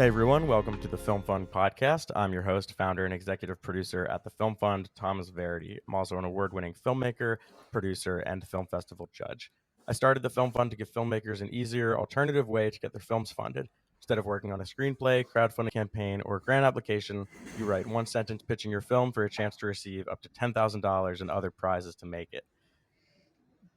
Hey everyone, welcome to the Film Fund podcast. I'm your host, founder, and executive producer at the Film Fund, Thomas Verdi. I'm also an award-winning filmmaker, producer, and film festival judge. I started the Film Fund to give filmmakers an easier, alternative way to get their films funded. Instead of working on a screenplay, crowdfunding campaign, or grant application, you write one sentence pitching your film for a chance to receive up to $10,000 and other prizes to make it.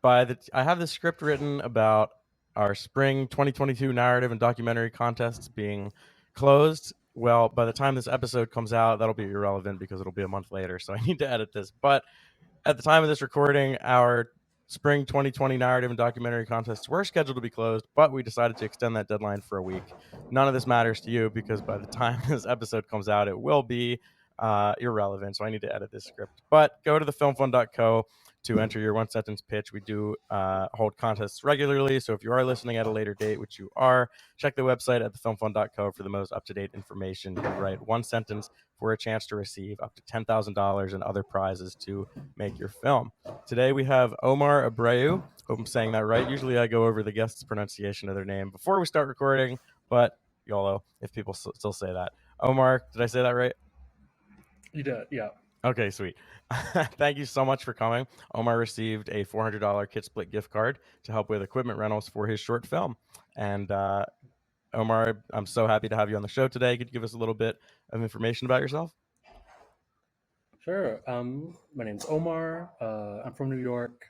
I have this script written about our spring 2022 narrative and documentary contests being closed. Well, by the time this episode comes out, that'll be irrelevant because it'll be a month later, so I need to edit this. But at the time of this recording, our spring 2020 narrative and documentary contests were scheduled to be closed, but we decided to extend that deadline for a week. None of this matters to you because by the time this episode comes out, it will be irrelevant, so I need to edit this script. But go to thefilmfund.co to enter your one sentence pitch. We do hold contests regularly, so if you are listening at a later date, which you are, check the website at thefilmfund.co for the most up-to-date information. You write one sentence for a chance to receive up to $10,000 and other prizes to make your film. Today we have Omar Abreu. Hope I'm saying that right. Usually I go over the guest's pronunciation of their name before we start recording, but YOLO if people still say that. Omar, did I say that right? You did, yeah. Okay, sweet. Thank you so much for coming. Omar received a $400 Kit Split gift card to help with equipment rentals for his short film. And Omar, I'm so happy to have you on the show today. Could you give us a little bit of information about yourself? Sure. My name's Omar. I'm from New York.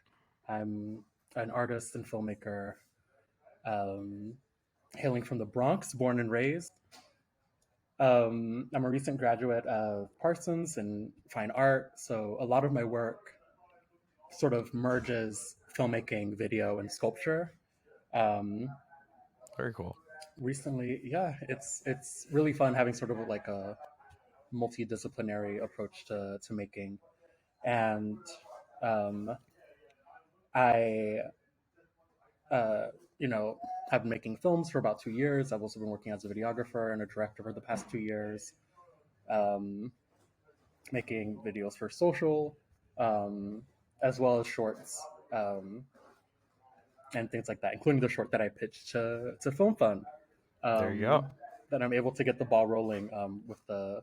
I'm an artist and filmmaker, hailing from the Bronx, born and raised. I'm a recent graduate of Parsons in fine art, so a lot of my work sort of merges filmmaking, video, and sculpture. Um, Very cool. Recently, yeah, it's really fun having sort of like a multidisciplinary approach to making, and um, I, uh, have been making films for about 2 years. I've also been working as a videographer and a director for the past 2 years, um, making videos for social, um, as well as shorts, and things like that, including the short that I pitched to Film Fund. There you go. That I'm able to get the ball rolling with the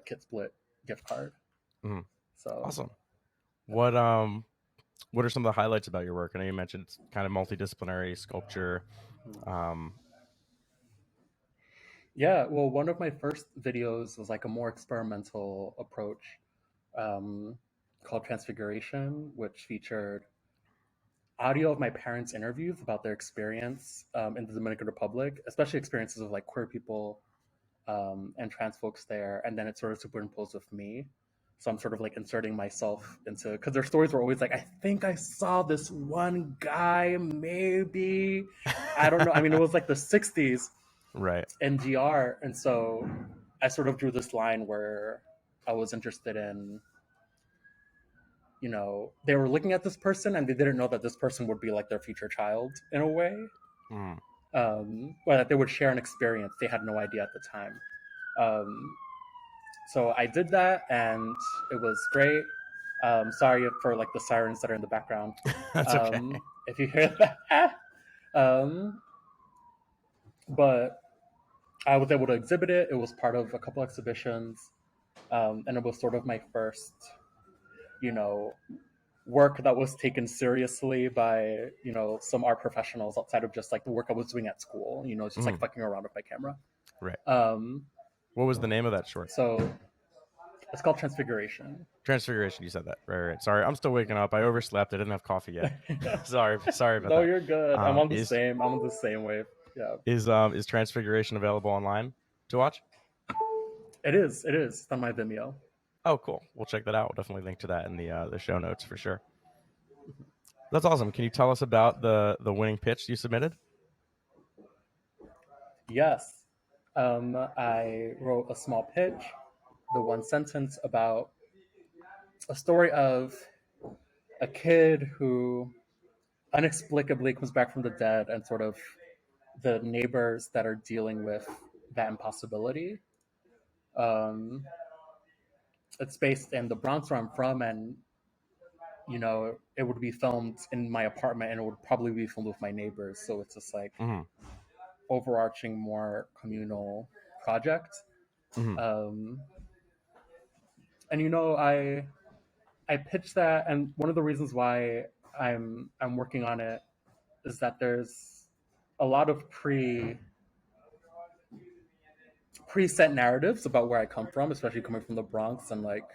Kit Split gift card. Mhm. So Awesome. What are some of the highlights about your work? I know you mentioned it's kind of multidisciplinary sculpture. Um, yeah, well, one of my first videos was like a more experimental approach, um, called Transfiguration, which featured audio of my parents' interviews about their experience in the Dominican Republic, especially experiences of like queer people and trans folks there, and then it's sort of superimposed with me. So I'm sort of like inserting myself into, because their stories were always like, I think I saw this one guy, maybe. I don't know. I mean, it was like the 60s right. in GR. And so I sort of drew this line where I was interested in, they were looking at this person and they didn't know that this person would be like their future child in a way, Mm. or that they would share an experience they had no idea at the time. So I did that and it was great. Sorry for like the sirens that are in the background. That's okay. If you hear that. But I was able to exhibit it. It was part of a couple exhibitions. And it was sort of my first, you know, work that was taken seriously by, some art professionals outside of just like the work I was doing at school, just like fucking around with my camera. Right. Um, What was the name of that short? so it's called Transfiguration. Transfiguration. You said that. Right. Sorry, I'm still waking up. I overslept. I didn't have coffee yet. sorry about No, that. you're good. I'm on the Is same. I'm on the same wave. Yeah, is Transfiguration available online to watch? it is. It is. It's on my Vimeo. Oh, cool. We'll check that out. We'll definitely link to that in the show notes for sure. That's awesome. Can you tell us about the winning pitch you submitted? Yes. I wrote a small pitch, the one sentence about a story of a kid who inexplicably comes back from the dead and sort of the neighbors that are dealing with that impossibility. Um, it's based in the Bronx where I'm from, and it would be filmed in my apartment, and it would probably be filmed with my neighbors. So it's just like, Mm-hmm. overarching, more communal project. Mhm. Um, and I pitched that, and one of the reasons why I'm working on it is that there's a lot of preset narratives about where I come from, especially coming from the Bronx, and like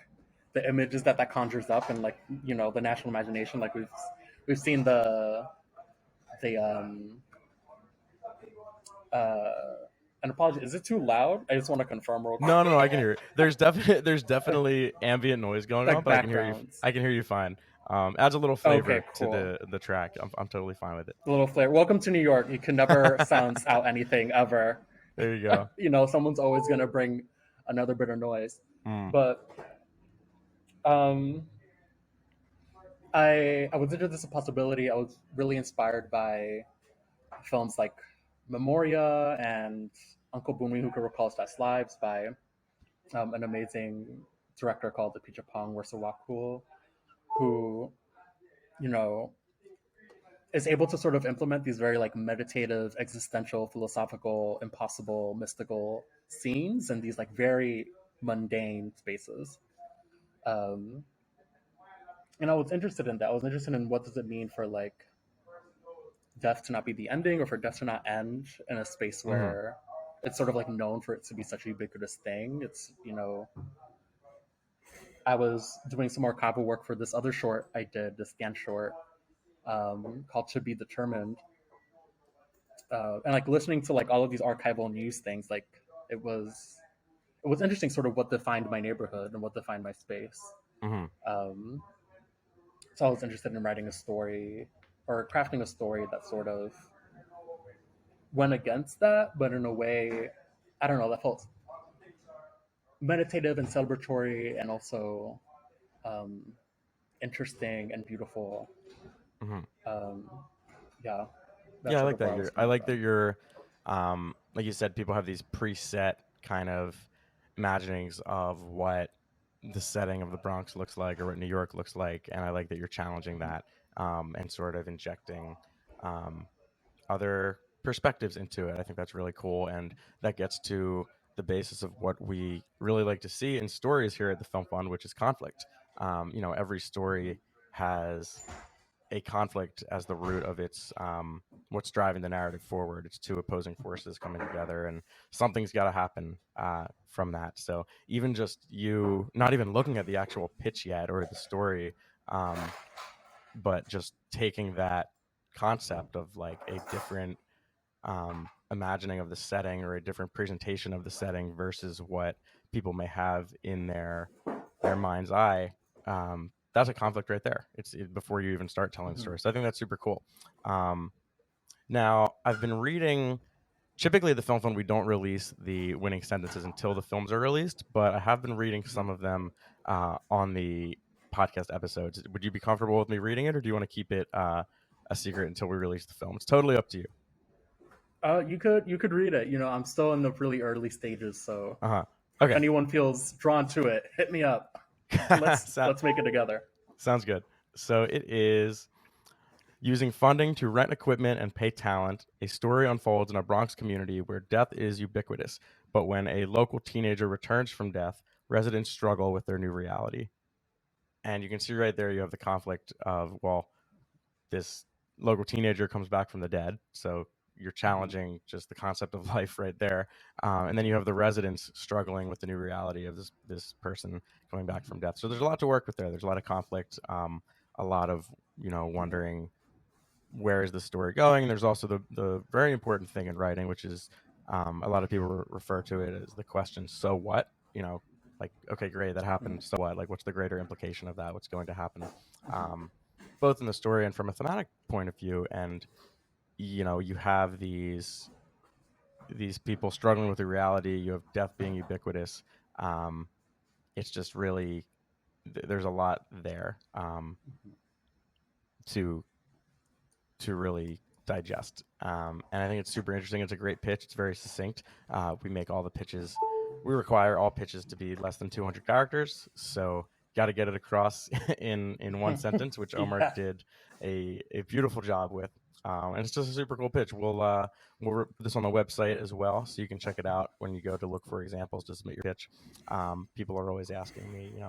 the images that conjures up, and like the national imagination. Like we've seen the uh an apology. Is it too loud? I just want to confirm real quick. No, I can hear it. There's definitely ambient noise going on, Like but I can hear you. backgrounds. I can hear you fine. Adds a little Okay, flavor to cool. the track. I'm totally fine with it. A little flair. Welcome to New York. You can never sounds out anything ever. There you go. Someone's always gonna bring another bit of noise. Mm. But um, I was into this possibility. I was really inspired by films like Memoria and Uncle Boonmee Who Could Recall His Past Lives by an amazing director called Apichatpong Weerasethakul, who you know is able to sort of implement these very like meditative, existential, philosophical, impossible, mystical scenes in these like very mundane spaces. Um, and I was interested in that. I was interested in what does it mean for like death to not be the ending, or for death to not end in a space Mm-hmm. where it's sort of like known for it to be such a ubiquitous thing. It's I was doing some more archival work for this other short I did, this scan short called "To Be Determined," and like listening to like all of these archival news things, like it was it was interesting, sort of what defined my neighborhood and what defined my space. Mm-hmm. Um, so I was interested in writing a story or crafting a story that sort of went against that, but in a way, I don't know, that felt meditative and celebratory, and also um, interesting and beautiful. Mm-hmm. Um, yeah, that's Yeah, I sort like of where that. I was I coming like that from. you're, like you said, people have these preset kind of imaginings of what the setting of the Bronx looks like or what New York looks like, and I like that you're challenging that, and sort of injecting um, other perspectives into it. I think that's really cool, and that gets to the basis of what we really like to see in stories here at the Film Fund, which is conflict. Every story has a conflict as the root of its what's driving the narrative forward. It's two opposing forces coming together, and something's got to happen from that. So even just you not even looking at the actual pitch yet or the story, um, but just taking that concept of like a different imagining of the setting or a different presentation of the setting versus what people may have in their mind's eye. That's a conflict right there. Before you even start telling the Mm-hmm. story. So I think that's super cool. Um, Now I've been reading. Typically, the film fund we don't release the winning sentences until the films are released, but I have been reading Mm-hmm. some of them on the podcast episodes. Would you be comfortable with me reading it, or do you want to keep it a secret until we release the film? It's totally up to you. You could read it. I'm still in the really early stages, so Uh huh. if Okay. anyone feels drawn to it, hit me up. Let's So- let's make it together. Sounds good. So it is using funding to rent equipment and pay talent. A story unfolds in a Bronx community where death is ubiquitous, but when a local teenager returns from death, residents struggle with their new reality. And you can see right there you have the conflict of, well, this local teenager comes back from the dead, so you're Mm-hmm. challenging just the concept of life right there, and then you have the residents struggling with the new reality of this person coming back from death. So there's a lot to work with there. There's a lot of conflict, a lot of wondering where is the story going. There's also the very important thing in writing, which is a lot of people refer to it as the question, so what? Like, okay, great, that happened. So what? Like, what's the greater implication of that? What's going to happen? Mm-hmm. Um, Both in the story and from a thematic point of view. And you have these people struggling with the reality. You have death being ubiquitous. It's just really there's a lot there to really digest. And I think it's super interesting. It's a great pitch. It's very succinct. We make all the pitches. We require all pitches to be less than 200 characters. So got to get it across in one Mm-hmm. sentence, which Omar Yeah. did a beautiful job with. And it's just a super cool pitch. We'll put this on the website as well, so you can check it out when you go to look for examples to submit your pitch. People are always asking me,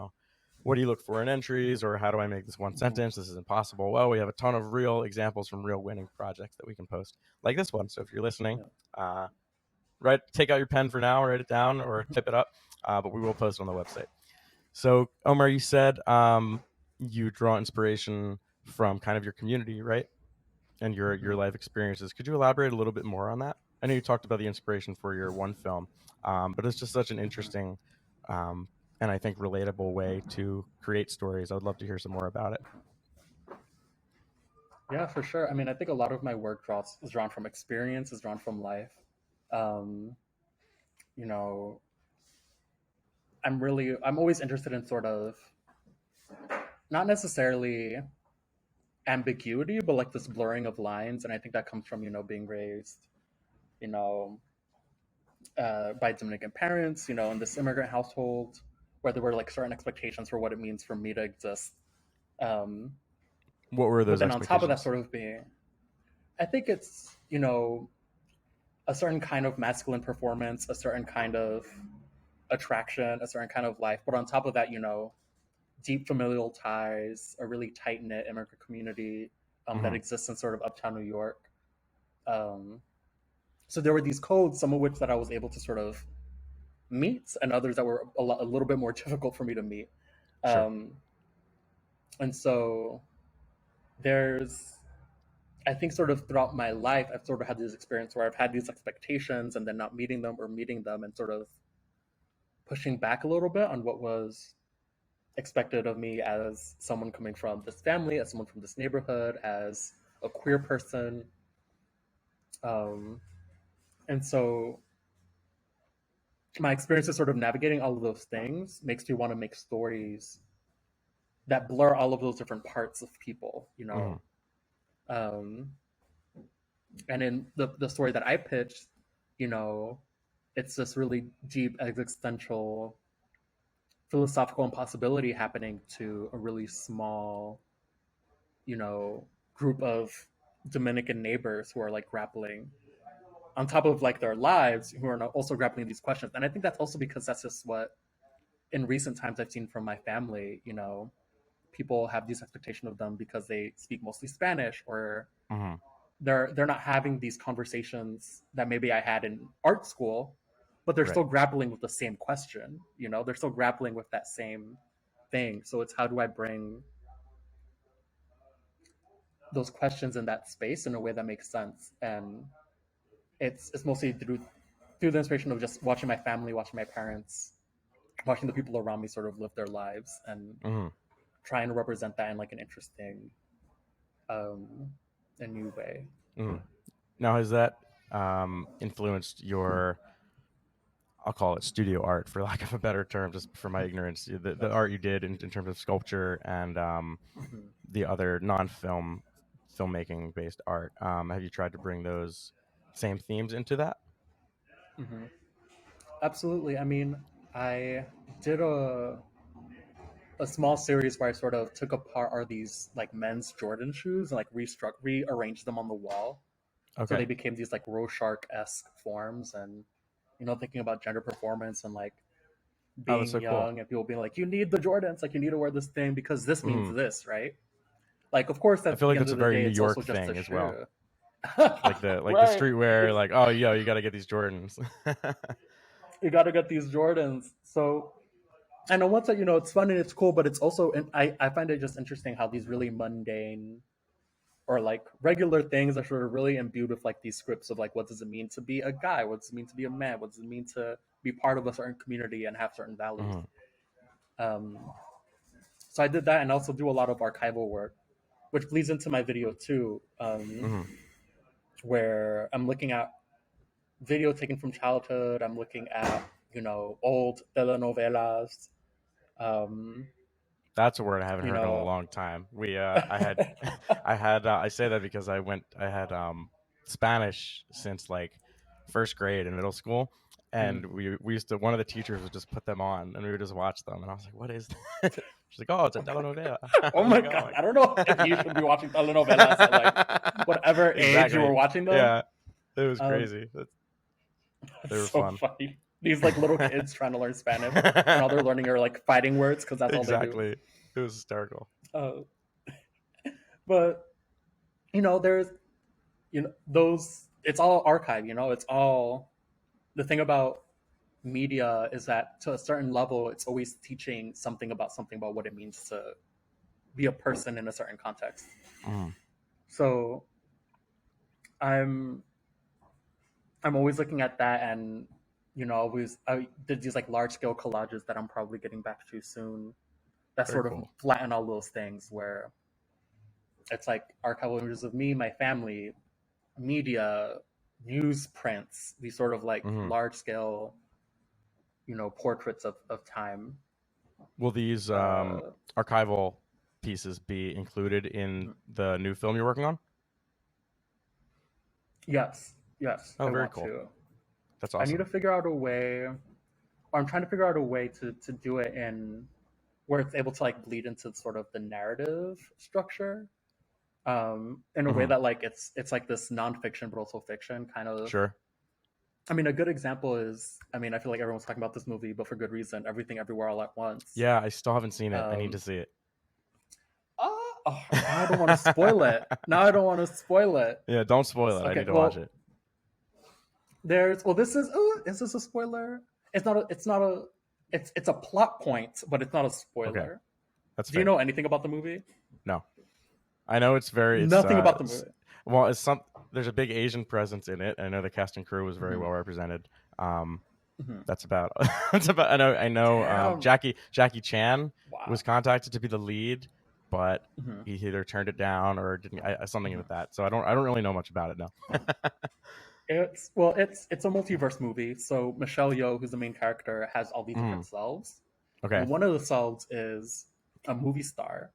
what do you look for in entries, or how do I make this one Mhm. sentence? This is impossible. Well, we have a ton of real examples from real winning projects that we can post, like this one. So if you're listening, Yeah. take out your pen for now, write it down, or type it up. But we will post it on the website. So Omar, you said you draw inspiration from kind of your community, right? And your Mhm. life experiences. Could you elaborate a little bit more on that? I know you talked about the inspiration for your one film, but it's just such an Mhm. interesting um, and I think relatable way to create stories. I would love to hear some more about it. Yeah, for sure. I mean, I think a lot of my work is drawn from experience, is drawn from life. Um, you know, I'm always interested in sort of not necessarily ambiguity, but like this blurring of lines. And I think that comes from, being raised, you know, by Dominican parents, in this immigrant household where there were like certain expectations for what it means for me to exist. Um, What were but those then on top of that, expectations? sort of being, I think it's, a certain kind of masculine performance, a certain kind of attraction, a certain kind of life. But on top of that, deep familial ties, a really tight knit immigrant community that Mm-hmm. exists in sort of uptown New York. Um, so there were these codes, some of which that I was able to sort of meet, and others that were a little bit more difficult for me to meet. Sure. Um, and so there's, I think, sort of throughout my life, I've sort of had this experience where I've had these expectations and then not meeting them or meeting them and sort of pushing back a little bit on what was expected of me as someone coming from this family, as someone from this neighborhood, as a queer person. Um, and so my experience of sort of navigating all of those things makes me want to make stories that blur all of those different parts of people. Mm-hmm. Um, and in the story that I pitched, you know, it's this really deep existential philosophical impossibility happening to a really small, group of Dominican neighbors who are like grappling on top of like their lives, who are also grappling these questions. And I think that's also because that's just what in recent times I've seen from my family. People have these expectations of them because they speak mostly Spanish, or Mm-hmm. they're not having these conversations that maybe I had in art school, but they're Right. still grappling with the same question. They're still grappling with that same thing. So it's how do I bring those questions in that space in a way that makes sense? And it's mostly through the inspiration of just watching my family, watching my parents, watching the people around me sort of live their lives, and Mm-hmm. trying to represent that in like an interesting, um, a new way. Mm-hmm. Now, has that influenced your, I'll call it studio art for lack of a better term, just for my ignorance, the art you did in terms of sculpture and Mhm. the other filmmaking based art. Have you tried to bring those same themes into that? Mhm. Absolutely. I mean, I did a small series where I sort of took apart are these like men's Jordan shoes and like rearranged them on the wall, so Okay. they became these like Rorschach esque forms, and thinking about gender performance and like Oh, that's being so cool. young and people being like, you need the Jordans, like you need to wear this thing because this means Hmm. this, right? Like, of course, I at feel the like end that's a of the very day, New it's also York just a thing as well. shoe. Like the Right. streetwear, like, oh yo, you got to get these Jordans. You got to get these Jordans. So, and on one side, it's fun and it's cool, but it's also, and I find it just interesting how these really mundane or like regular things are sort of really imbued with like these scripts of like, what does it mean to be a guy? What does it mean to be a man? What does it mean to be part of a certain community and have certain values? Hmm. Um, so I did that and also do a lot of archival work, which bleeds into my video too, Hmm. where I'm looking at video taken from childhood. I'm looking at, old telenovelas. Um, That's a word I haven't you heard in a know, long time. I had, I say that because I had Spanish since like first grade in middle school, and we used to, one of the teachers would just put them on, and we would just watch them, and I was like, what is that? She's like, oh, it's a telenovela. I oh was my like, oh god, my I don't know if you should be watching telenovelas at like god. whatever whatever age you were Exactly. watching them. Yeah, it was Um, crazy. They it's were so fun. funny. These like little kids trying to learn Spanish, and all they're learning are like fighting words because that's all they do. Exactly. It was hysterical. Uh, but there's those. It's all archive. It's all the thing about media is that to a certain level, it's always teaching something about what it means to be a person in a certain context. Mm, So I'm I'm always looking at that, and always I did these like large scale collages that I'm probably getting back to soon. That very sort of cool. flatten all those things where it's like archival images of me, my family, media, newsprints, these sort of like Hmm. large scale, portraits of time. Will these Uh, archival pieces be included in the new film you're working on? yes, yes, Oh, I very want cool. to. That's I need to awesome. figure out a way, or I'm trying to figure out a way to do it in where it's able to like bleed into sort of the narrative structure, in a way Hmm. that like it's like this nonfiction but also fiction kind of. Sure. I mean, a good example is, I mean, I feel like everyone's talking about this movie, but for good reason. Everything, Everywhere, All at Once. Yeah, I still haven't seen it. I need to Um, see it. now I don't want to spoil it. Now I don't want to spoil it. Yeah, don't spoil it. I Okay, need to watch well, it. this is. Is this a spoiler? It's not. It's not a. It's a plot point, but it's not a Okay, spoiler. that's Do you fair. know anything about the movie? No, I know it's very. It's Nothing about the movie. well, it's some. There's a big Asian presence in it. I know the cast and crew was very Mm-hmm. well represented. Um, Mm-hmm. that's about. That's about. I know. I know. Damn. Jackie Chan was Wow. contacted to be the lead, but Mm-hmm. he either turned it down or didn't. Something Mm-hmm. with that. So I don't. I don't really know much about it. No. It's a multiverse movie. So Michelle Yeoh, who's the main character, has all these Mm, different selves, okay. and one of the selves is a movie star.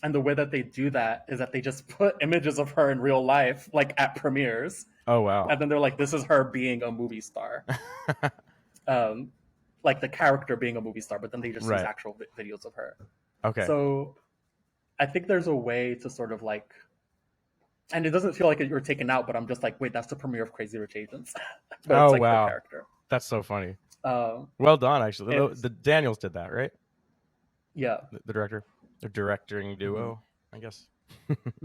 And the way that they do that is that they just put images of her in real life, like at premieres, Oh wow. and then they're like, "This is her being a movie star," um, like the character being a movie star. But then they just use Right. actual videos of her. Okay. So I think there's a way to sort of like, and it doesn't feel like you're taken out, but I'm just like, wait, that's the premiere of Crazy Rich Asians, but it's Oh like her wow. character. That's so funny. Um, Well done, actually. it's The Daniels did that, right? yeah. The director, the directing Hmm. duo, I guess.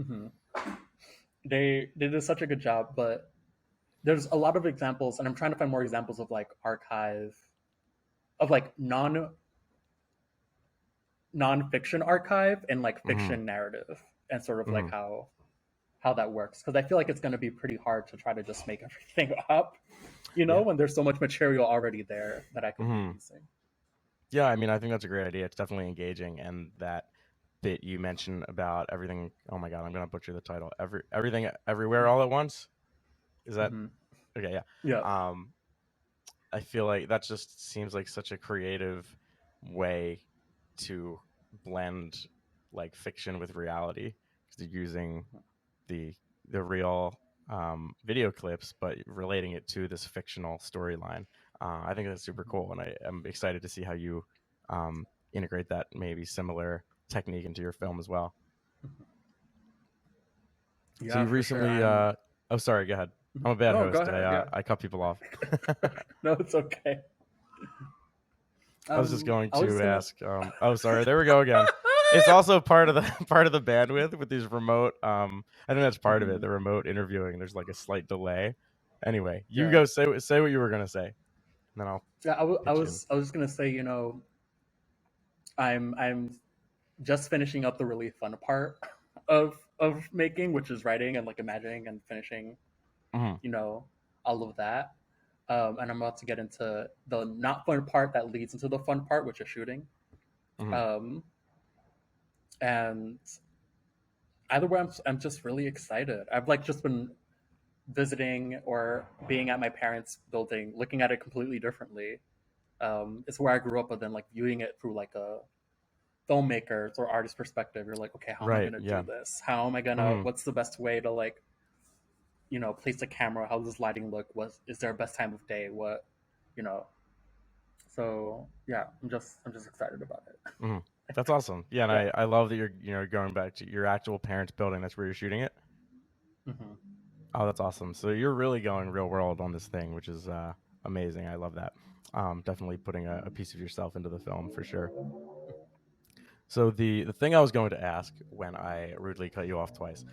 Hmm. They did such a good job, but there's a lot of examples, and I'm trying to find more examples of like archive of like non-fiction archive and like Hmm. fiction narrative, and sort of like Hmm. how that works, because I feel like it's going to be pretty hard to try to just make everything up, Yeah. when there's so much material already there that I could be Hmm. using. Yeah, I mean, I think that's a great idea. It's definitely engaging, and that bit you mentioned about everything. Oh my God, I'm gonna butcher the title. Everything, everywhere, all at once. Is that Hmm. okay? Yeah. Yeah. Um, I feel like that just seems like such a creative way to blend like fiction with reality because you're using the real video clips, but relating it to this fictional storyline. I think that's super cool, and I am excited to see how you integrate that maybe similar technique into your film as well. So Yeah, you for sure. recently, I'm oh sorry, go ahead. I'm a bad No, go host. ahead. Yeah. I cut people off. No, it's okay. I was just going I was to just gonna. ask. Oh, sorry. There we go again. It's also part of the part of the bandwidth with these remote. I think that's part of it. Hmm. The remote interviewing. There's like a slight delay. Anyway, you Yeah. go say what you were gonna say, and then I'll Yeah. pitch in. I was just gonna say, I'm just finishing up the really fun part of making, which is writing and like imagining and finishing, Hmm. you know, all of that. And I'm about to get into the not fun part that leads into the fun part, which is shooting. Hmm. Um, and either way, I'm just really excited. I've like just been visiting or being at my parents' building, looking at it completely differently. It's where I grew up, but then like viewing it through like a filmmaker's or artist perspective. You're like, okay, how am I Right. gonna do Yeah. this? How am I gonna? Hmm. What's the best way to like, place the camera? How does lighting look? What is there a best time of day? What, you know? So yeah, I'm just excited about it. Hmm. That's awesome. Yeah, and Yeah. I love that you're going back to your actual parents' building. That's where you're shooting it. Hmm. Oh, that's awesome. So you're really going real world on this thing, which is amazing. I love that. Definitely putting a piece of yourself into the film for sure. So the thing I was going to ask when I rudely cut you off twice,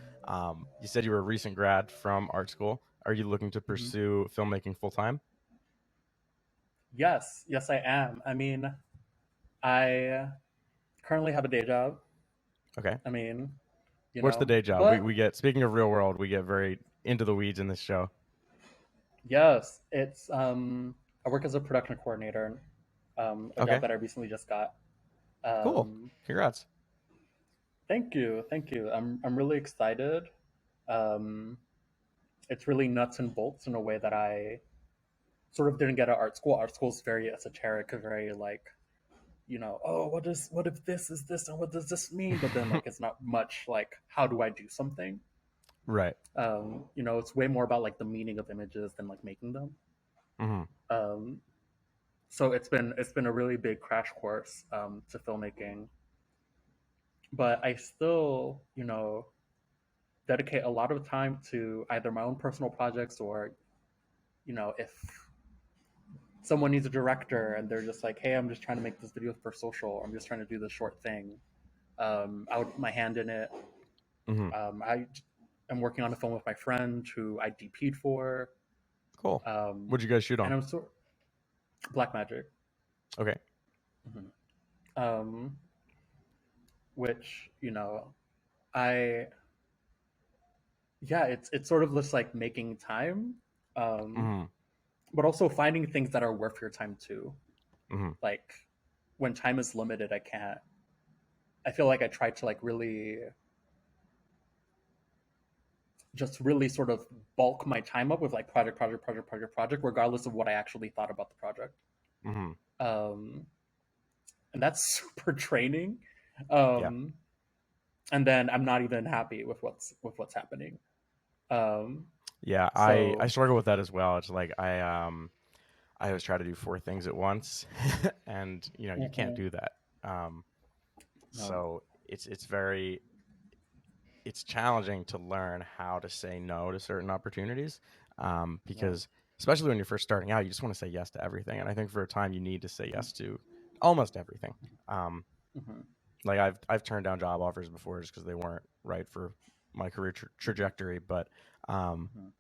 you said you were a recent grad from art school. Are you looking to Hmm. pursue filmmaking full time? Yes, yes, I am. I mean, I currently have a day job. Okay. I mean, What's the day job? We but get, speaking of real world, we get very into the weeds in this show. yes, it's I work as a production coordinator, a job Okay. that I recently just got. Cool. Um, Congrats. Thank you, thank you. I'm really excited. Um, it's really nuts and bolts in a way that I sort of didn't get at art school. Art school is very esoteric, very like, oh, what if this is this and what does this mean? But then like it's not much like how do I do something? Right. It's way more about like the meaning of images than like making them. Hmm. Um, so it's been a really big crash course to filmmaking, but I still dedicate a lot of time to either my own personal projects or if someone needs a director and they're just like, hey, I'm just trying to make this video for social, or I'm just trying to do this short thing. I would put my hand in it. Hmm. I am working on a film with my friend who I DP'd for, Cool. um, What'd you guys shoot and on? I'm sort Black Magic, Okay. hmm um, which I yeah, it's sort of just like making time, um, Hmm. but also finding things that are worth your time too. Hmm. Like when time is limited, I can't. I feel like I try to like really just really sort of bulk my time up with like project, regardless of what I actually thought about the project. Hmm. Um, and that's super draining. Yeah. Um, and then I'm not even happy with what's happening. Um, Yeah. I so struggle with that as well. It's like I always try to do four things at once, and you can't mhm, do that. Um, no, so it's challenging to learn how to say no to certain opportunities, no, because especially when you're first starting out, you just want to say yes to everything, and I think for a time you need to say mhm, yes to almost everything. Um, mhm, like I've turned down job offers before just because they weren't right for my career mhm, trajectory, but um, mhm,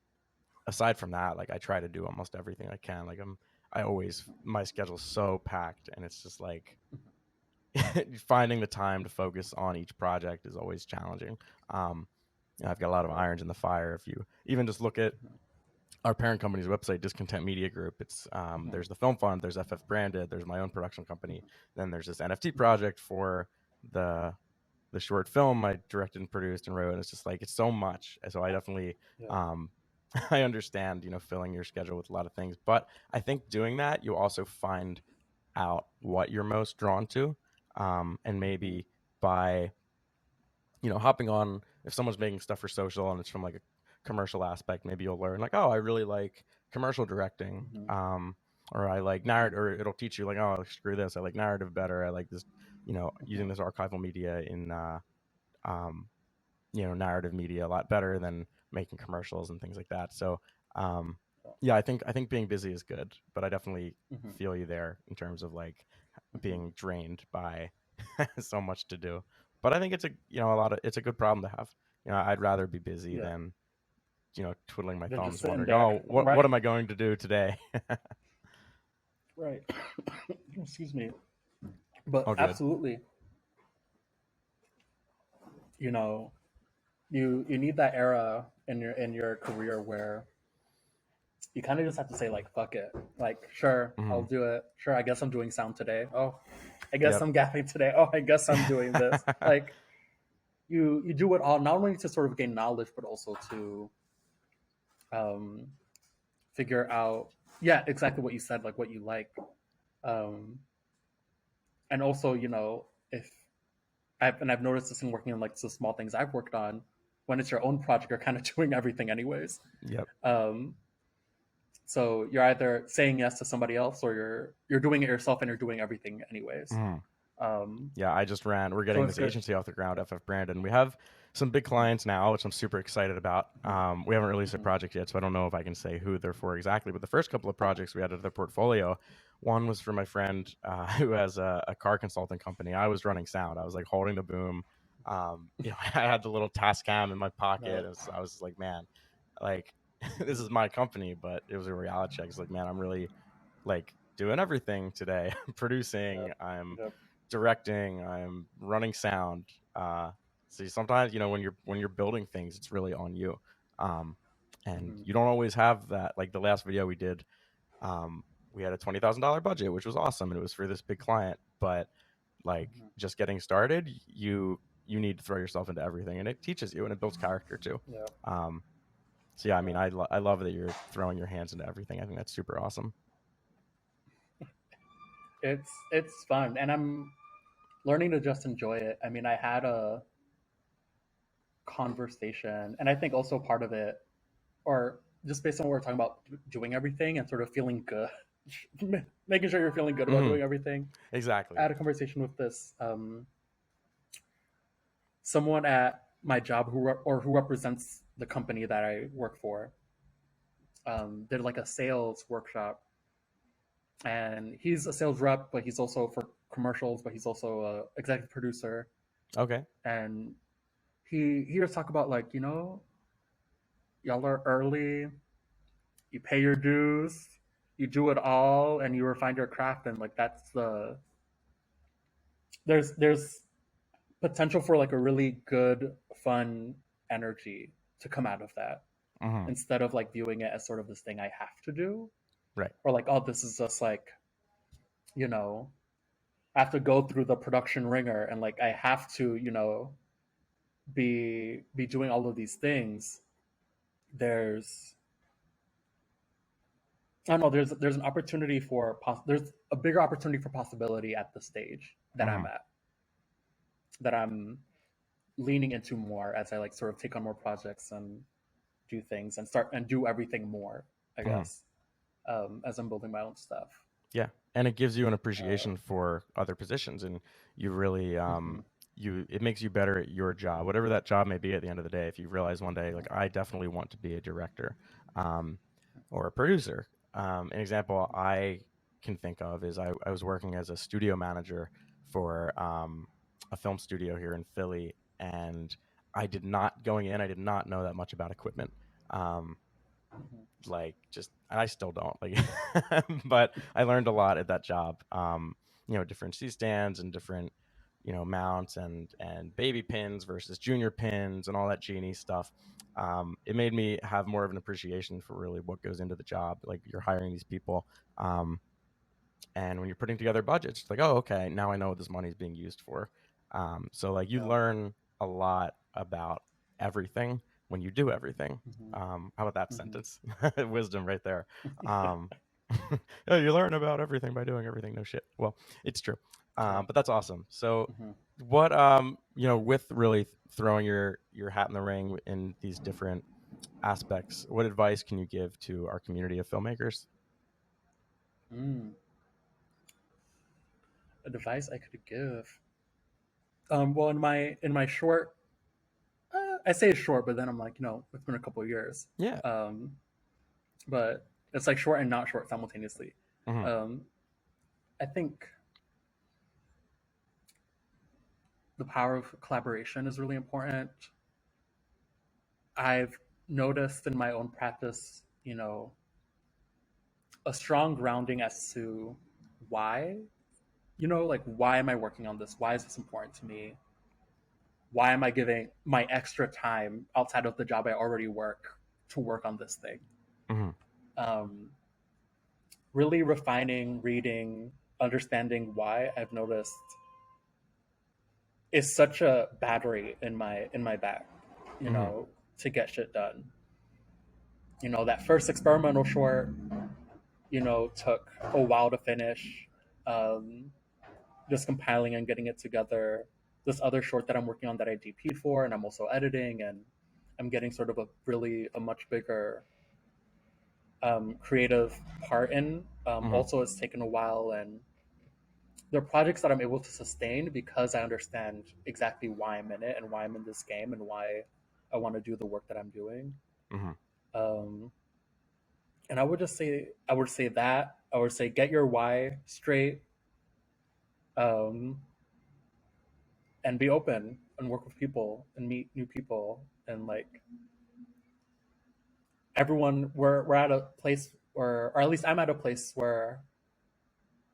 aside from that, like I try to do almost everything I can. Like I always my schedule's so packed, and it's just like finding the time to focus on each project is always challenging. Um, I've got a lot of irons in the fire. If you even just look at mhm, our parent company's website, Discontent Media Group, it's mhm, there's the film fund, there's FF Branded, there's my own production company, then there's this NFT mhm, project for the the short film I directed and produced and wrote. And it's just like it's so much. And so I definitely yeah, um, I understand filling your schedule with a lot of things, but I think doing that you also find out what you're most drawn to, and mhm, maybe by hopping on, if someone's making stuff for social and it's from like a commercial aspect, maybe you'll learn like, oh, I really like commercial directing, mhm, or I like narrative, or it'll teach you like, oh, screw this, I like narrative better, I like this, using mhm, this archival media in um, narrative media a lot better than making commercials and things like that. So um, yeah, yeah, I think being busy is good, but I definitely mhm, feel you there in terms of like mhm, being drained by so much to do. But I think it's a lot of it's a good problem to have. I'd rather be busy yeah. than twiddling my They're just thumbs sitting wondering, there, oh, what right, am I going to do today? right. Excuse me, but Oh, good. absolutely, you know, you need that era in your career where you kind of just have to say like fuck it, like sure I'll Hmm. do it, sure I guess I'm doing sound today, oh I guess Yep. I'm gapping today, oh I guess I'm doing this, like you do it all not only to sort of gain knowledge but also to um figure out, yeah, exactly what you said, like what you like, um and also if I've noticed this in working on like the small things I've worked on, when it's your own project you're kind of doing everything anyways. Yep. um So you're either saying yes to somebody else or you're doing it yourself and you're doing everything anyways. Mhm. Yeah, we're So getting it's this good. agency off the ground, FF Brandon. We have some big Mm-hmm. clients now, which I'm super excited about. We haven't released a Mm-hmm. project yet, so I don't know if I can say who they're for exactly. But the first couple of projects we added to their portfolio, one was for my friend who has a car consulting company. I was running sound. I was like holding the boom. I had the little task cam in my pocket. Yep. I was like, man, like this is my company, but it was a reality check. It's like, man, I'm really like doing everything today. I'm producing, Yep. I'm Yep. directing, I'm running sound. So sometimes, when you're building things, it's really on you. Um, and Mm-hmm. you don't always have that. Like the last video we did, we had a $20,000 budget, which was awesome, and it was for this big client. But like Mm-hmm. just getting started, you need to throw yourself into everything, and it teaches you and it builds character too. Yep. Um, so yeah, I mean, Yep. I love that you're throwing your hands into everything. I think that's super awesome. It's fun, and I'm learning to just enjoy it. I mean, I had a conversation, and I think also part of it, or just based on what we're talking about, doing everything and sort of feeling good, making sure you're feeling good about Hmm. doing everything. I Exactly. had a conversation with this someone at my job who represents the company that I work for. Did like a sales workshop, and he's a sales rep, but he's also for commercials, but he's also a executive producer. Okay. And he was talk about like, y'all are early, you pay your dues, you do it all, and you refine your craft, and like that's there's potential for like a really good, fun energy to come out of that, Hmm. instead of like viewing it as sort of this thing I have to do, Right. or like, oh, this is just like, you know, I have to go through the production ringer, and like I have to, be doing all of these things. There's I don't know. There's an opportunity for there's a bigger opportunity for possibility at the stage that I'm Hmm. at, that I'm leaning into more as I like sort of take on more projects and do things and start and do everything more. I Hmm. guess, as I'm building my own stuff. Yeah, and it gives you an Uh, appreciation for other positions, and you really mhm, you it makes you better at your job, whatever that job may be. At the end of the day, if you realize one day, like I definitely want to be a director, um, or a producer. An example I can think of is I was working as a studio manager for a film studio here in Philly, and I did not know that much about equipment. Um, mhm, like just and I still don't like but I learned a lot at that job. Different C stands and different, mounts and baby pins versus junior pins and all that genie stuff. It made me have more of an appreciation for really what goes into the job. Like you're hiring these people, um, and when you're putting together budgets, it's like, oh, okay, now I know what this money is being used for. So like you yeah, learn a lot about everything when you do everything. mhm, How about that mhm. sentence? Wisdom right there. Um, yeah, you learn about everything by doing everything. No shit. Well, it's true. Yeah. But that's awesome. So Mhm. what with really throwing your hat in the ring in these different aspects, what advice can you give to our community of filmmakers? Mm. Advice I could give. Well, in my short, I say it's short, but then I'm like, it's been a couple of years. Yeah. Um, but it's like short and not short simultaneously. Hmm. Um, I think the power of collaboration is really important. I've noticed in my own practice, a strong grounding as to why, like why am I working on this? Why is this important to me? Why am I giving my extra time outside of the job I already work to work on this thing? Hmm. Um, really refining, reading, understanding why, I've noticed, is such a battery in my back, Hmm. to get shit done. That first experimental short, took a while to finish. Um, just compiling and getting it together. This other short that I'm working on that I DP'd for, and I'm also editing, and I'm getting sort of a much bigger creative part in. Hmm. Also, it's taken a while, and they're projects that I'm able to sustain because I understand exactly why I'm in it and why I'm in this game and why I want to do the work that I'm doing. Mm-hmm. Um, and I would say that I would say get your why straight, um, and be open and work with people and meet new people and like everyone. We're at a place where, or at least I'm at a place where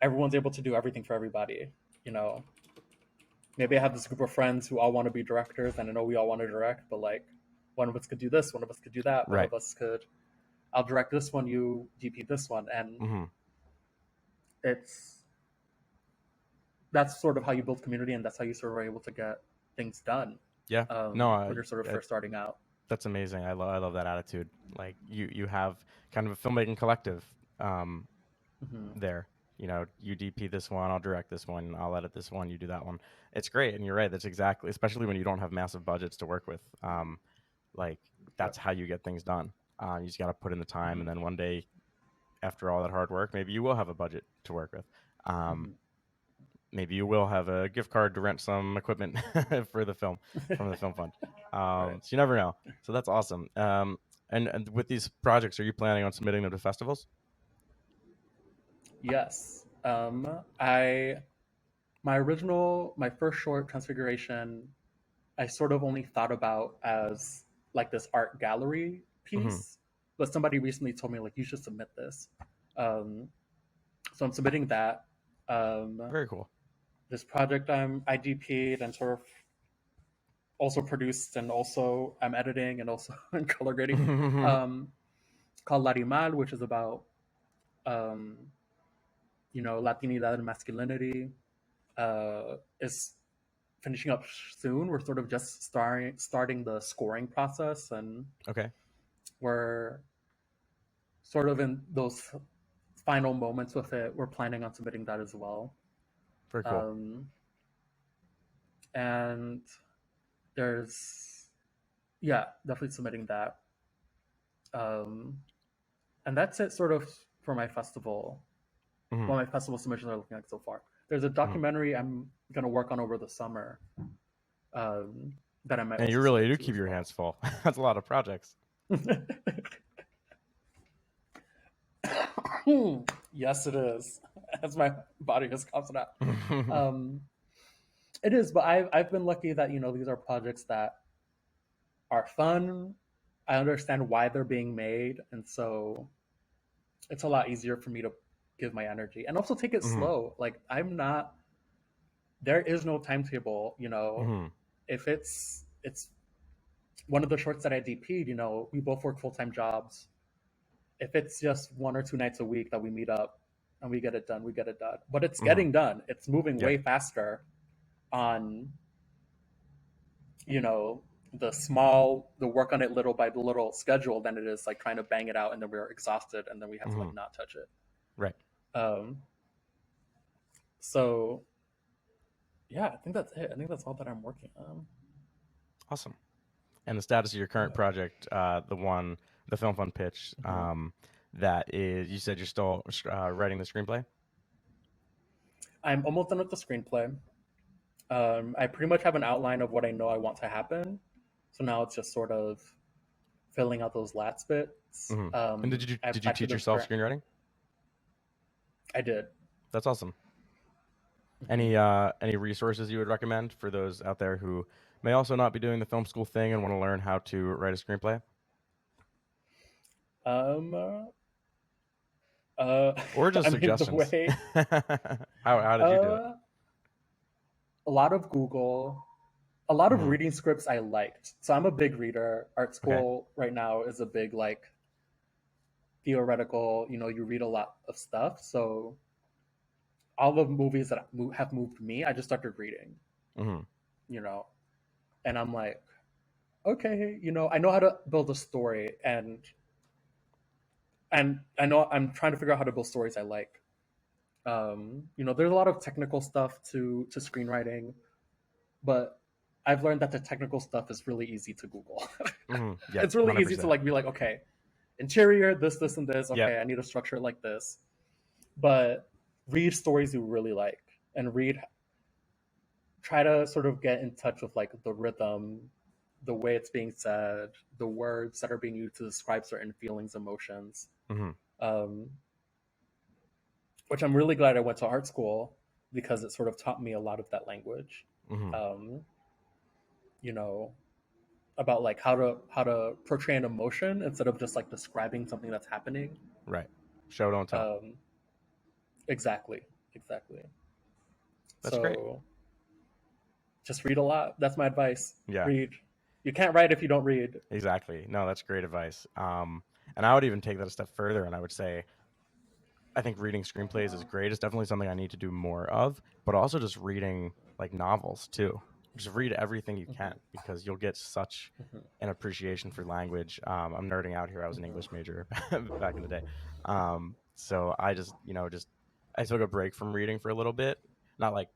everyone's able to do everything for everybody. You know, maybe I have this group of friends who all want to be directors, and I know we all want to direct, but like one of us could do this, one of us could do that, one Right. of us could I'll direct this one, you DP this one, and Mm-hmm. it's that's sort of how you build community, and that's how you sort of are able to get things done Yeah. No, when you're sort of first starting out. that's amazing. I love that attitude. Like you have kind of a filmmaking collective Hmm. there. You know, you DP this one, I'll direct this one, I'll edit this one, you do that one. It's great, and you're right. That's exactly, especially when you don't have massive budgets to work with. Like Yep. that's how you get things done. You just got to put in the time, and Hmm. then one day, after all that hard work, maybe you will have a budget to work with. Hmm. Maybe you will have a gift card to rent some equipment for the film from the film fund. Right. So you never know. So that's awesome. And with these projects, are you planning on submitting them to festivals? Yes. I my first short Transfiguration, I sort of only thought about as like this art gallery Mm-hmm. piece, but somebody recently told me like you should submit this. Um, so I'm submitting that. Um, Very cool. this project I'm IDP'd and sort of also produced and also I'm editing and also color grading, um, called Larimal, which is about um, Latinidad and masculinity. Is finishing up soon. We're sort of just starting the scoring process, and Okay. we're sort of in those final moments with it. We're planning on submitting that as well. Very cool. Um, and there's, yeah, definitely submitting that. Um, and that's it sort of for my festival. Mm-hmm. Well, my festival submissions are looking like so far. There's a Mm-hmm. documentary I'm going to work on over the summer, um, that I might And you also really submit do to keep as your well. hands full. That's a lot of projects. Yes, it is. As my body just comes out. Um, it is, but I've been lucky that these are projects that are fun. I understand why they're being made, and so it's a lot easier for me to give my energy and also take it Mm-hmm. slow. Like I'm not. There is no timetable. Mm-hmm. If it's one of the shorts that I DP'd, we both work full-time jobs. If it's just 1 or 2 nights a week that we meet up and we get it done, we get it done. But it's Mm-hmm. getting done. It's moving Yeah. way faster on, you know, the work on it little by little schedule than it is like trying to bang it out and then we're exhausted and then we have to Mm-hmm. like not touch it. Right. Um, so yeah, I think that's it. I think that's all that I'm working on. Awesome. And the status of your current Yeah. project, the Film Fund pitch, Mhm. that is, you said you're still writing the screenplay? I'm almost done with the screenplay. I pretty much have an outline of what I know I want to happen. So now it's just sort of filling out those last bits. Mm-hmm. And I've did you typed it teach in yourself script. screenwriting? I did. That's awesome. Hmm. Any resources you would recommend for those out there who may also not be doing the film school thing and want to learn how to write a screenplay? Um, Or just I mean, the suggestions? way How did you do it? uh, a lot of Google, a lot of Mm-hmm. reading scripts I liked. So I'm a big reader. Art Okay. school right now is a big like theoretical. You read a lot of stuff. So all the movies that have moved me, I just started reading. Mm-hmm. You know, and I'm like, okay, I know how to build a story, and I know I'm trying to figure out how to build stories I like. There's a lot of technical stuff to screenwriting, but I've learned that the technical stuff is really easy to Google. Mm-hmm. Yep. It's really easy to 100%. like be like, okay, interior, this, and this. Yep. Okay, I need to structure it like this. But read stories you really like and read. Try to sort of get in touch with like the rhythm, the way it's being said, the words that are being used to describe certain feelings, emotions. Mm-hmm. Um, which I'm really glad I went to art school because it sort of taught me a lot of that language. Mm-hmm. Um, you know, about like how to portray an emotion instead of just like describing something that's happening. Right. Show don't tell. Um, exactly, exactly. That's great. So just read a lot. That's my advice. Yeah. Read. You can't write if you don't read. Exactly. No, that's great advice. And I would even take that a step further, and I would say I think reading screenplays is great. It's definitely something I need to do more of, but also just reading like novels too. Just read everything you can Mm-hmm, because you'll get such mm-hmm, an appreciation for language. I'm nerding out here. I was an English major back in the day. So I just, just I took a break from reading for a little bit, not like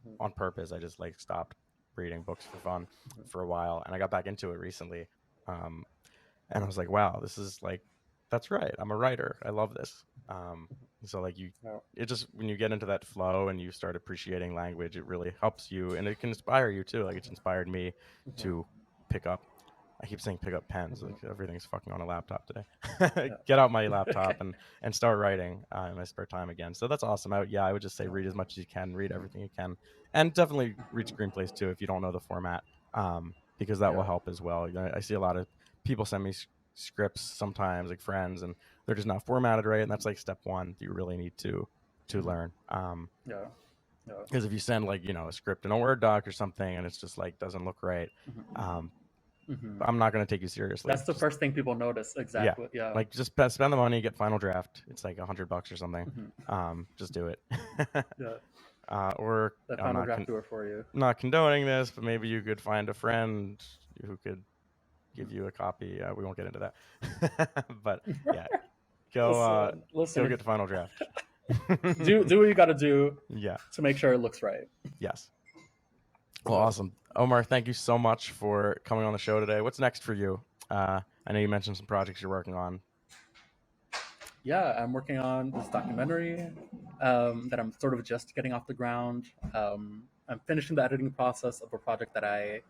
mm-hmm, on purpose. I just like stopped reading books for fun mm-hmm. for a while, and I got back into it recently. Um, and I was like, wow, this is like, that's right. I'm a writer. I love this. So like Yeah. it just when you get into that flow and you start appreciating language, it really helps you, and it can inspire you too. Like it's inspired me Mm-hmm, to pick up. I keep saying pick up pens. mm-hmm. Like everything's fucking on a laptop today. Yeah. Get out my laptop Okay. and start writing in my spare time again. So that's awesome. I would just say Yeah. read as much as you can, read everything you can, and definitely read screenplays too if you don't know the format, because that will Yeah. help as well. I see a lot of people send me scripts sometimes, like friends, and they're just not formatted right, and that's like step one that you really need to Mm-hmm. learn. Yeah. Yeah. Because if you send like a script in a Word doc or something, and it's just like doesn't look right, Mm-hmm. um, Mm-hmm. I'm not going to take you seriously. That's the Just first thing people notice. yeah, Exactly. Yeah. like just spend the money, get Final Draft. It's like $100 or something. Mm-hmm. Just do it. Yeah. Or That I'm final draft do it for you. not condoning this, but maybe you could find a friend who could give you a copy. We won't get into that, but yeah, go Listen, go listen. get the Final Draft. Do what you got to do Yeah. to make sure it looks right. Yes. Well, Yeah. awesome, Omar. Thank you so much for coming on the show today. What's next for you? I know you mentioned some projects you're working on. Yeah, I'm working on this documentary that I'm sort of just getting off the ground. I'm finishing the editing process of a project that I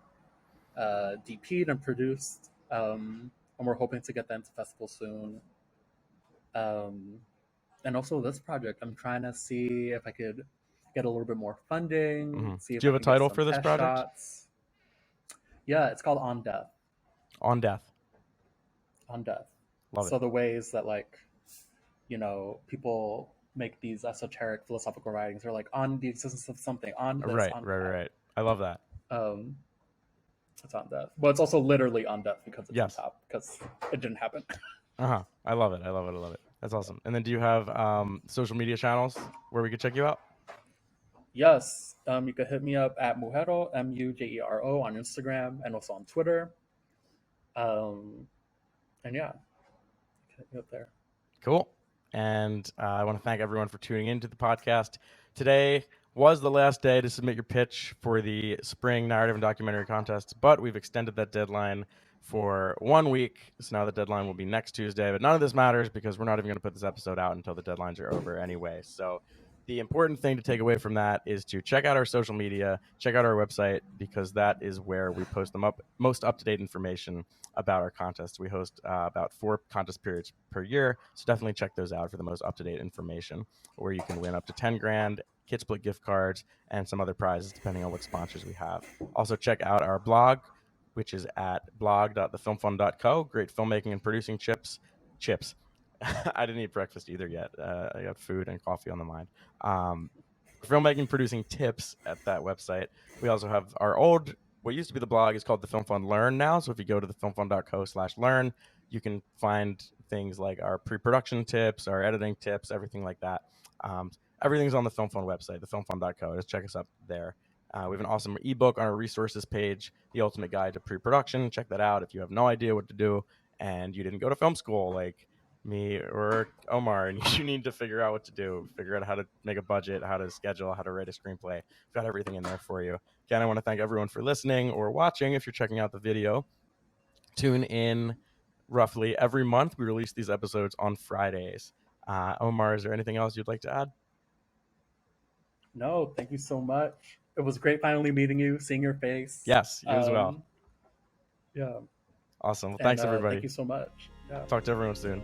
DP'd and produced, and we're hoping to get that into festival soon. Um, and also this project, I'm trying to see if I could get a little bit more funding, see Do if you I have a could get title some for this test project? shots. Yeah, it's called On Death. On Death. On Death. Love it. So the ways that like people make these esoteric philosophical writings are like on the existence of something, on this, Right, on right, right, that. right. I love that. Um, it's on death, but it's also literally on death because it's on Yes. top because it didn't happen. I love it. I love it. I love it. That's awesome. And then do you have social media channels where we could check you out? Yes, you can hit me up at Mujero, Mujero, on Instagram and also on Twitter. Um, and yeah, hit me up there. Cool. And I want to thank everyone for tuning into the podcast. Today was the last day to submit your pitch for the spring narrative and documentary contests, but we've extended that deadline for 1 week. So now the deadline will be next Tuesday, but none of this matters because we're not even going to put this episode out until the deadlines are over anyway. So the important thing to take away from that is to check out our social media, check out our website, because that is where we post the most up-to-date information about our contests. We host about 4 contest periods per year, so definitely check those out for the most up-to-date information, where you can win up to 10 grand, Kid Split gift cards, and some other prizes depending on what sponsors we have. Also check out our blog, which is at blog.thefilmfund.co. Great filmmaking and producing chips. I didn't eat breakfast either yet. I got food and coffee on the mind. Um, filmmaking producing tips at that website. We also have our what used to be the blog is called the Film Fund Learn now. So if you go to thefilmfund.co/learn, you can find things like our pre-production tips, our editing tips, everything like that. Um, Everything's on the Film Fund website, thefilmfund.co. Just check us up there. We have an awesome ebook on our resources page, The Ultimate Guide to Pre-Production. Check that out if you have no idea what to do and you didn't go to film school like me or Omar, and you need to figure out what to do, figure out how to make a budget, how to schedule, how to write a screenplay. We've got everything in there for you. Again, I want to thank everyone for listening or watching. If you're checking out the video, tune in roughly every month. We release these episodes on Fridays. Omar, is there anything else you'd like to add? No, thank you so much. It was great finally meeting you, seeing your face. Yes, you as well. Yeah, Awesome. Well, and thanks thank everybody. you so much. Yeah. Talk to everyone soon.